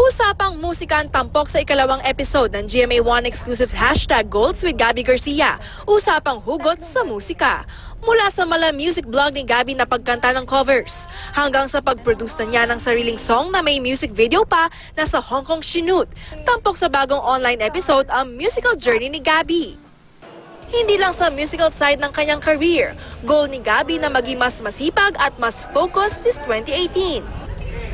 Usapang musika ang tampok sa ikalawang episode ng GMA1 exclusive #Golds with Gabby Garcia. Usapang hugot sa musika. Mula sa mala music blog ni Gabby na pagkanta ng covers, hanggang sa pag-produce na niya ng sariling song na may music video pa na sa Hong Kong sinut. Tampok sa bagong online episode ang musical journey ni Gabby. Hindi lang sa musical side ng kanyang career, goal ni Gabby na maging mas masipag at mas focused this 2018.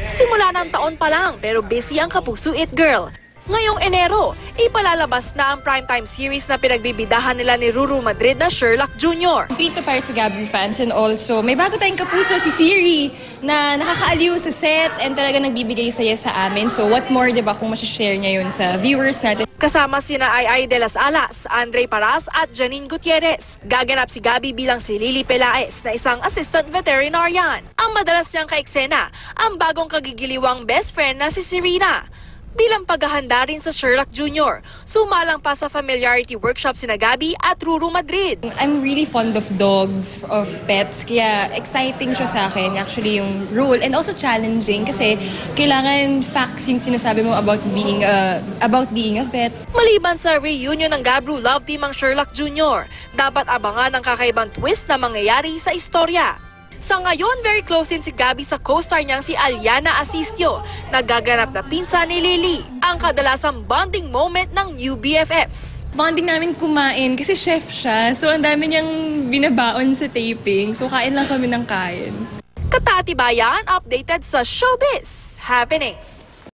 Simula ng taon pa lang pero busy ang Kapuso It Girl. Ngayong Enero, ipalalabas na ang primetime series na pinagbibidahan nila ni Ruru Madrid na Sherlock Jr. Treat to para sa Gabby fans, and also may bago tayong kapuso si Siri na nakakaaliw sa set and talaga nagbibigay saya sa amin. So what more, diba, kung masashare niya yun sa viewers natin. Kasama sina Ai de las Alas, Andre Paras at Janine Gutierrez. Gaganap si Gabby bilang si Lily Pelaez na isang assistant veterinarian. Ang madalas niyang ka-eksena, ang bagong kagigiliwang best friend na si Serena. Bilang paghahanda rin sa Sherlock Jr., sumalang pa sa familiarity workshop sina Gabby at Ruru Madrid. I'm really fond of dogs, of pets, kaya exciting siya sa akin actually yung role, and also challenging kasi kailangan facts yung sinasabi mo about being a vet. Maliban sa reunion ng Gabru Love Team ang Sherlock Jr., dapat abangan ang kakaibang twist na mangyayari sa istorya. Sa ngayon, very close din si Gabby sa co-star niyang si Aliana Asistio, nagaganap na pinsan ni Lily, ang kadalasang bonding moment ng new BFFs. Bonding namin kumain kasi chef siya, so ang dami niyang binabaon sa taping, so kain lang kami ng kain. Katatibayan, updated sa showbiz happenings.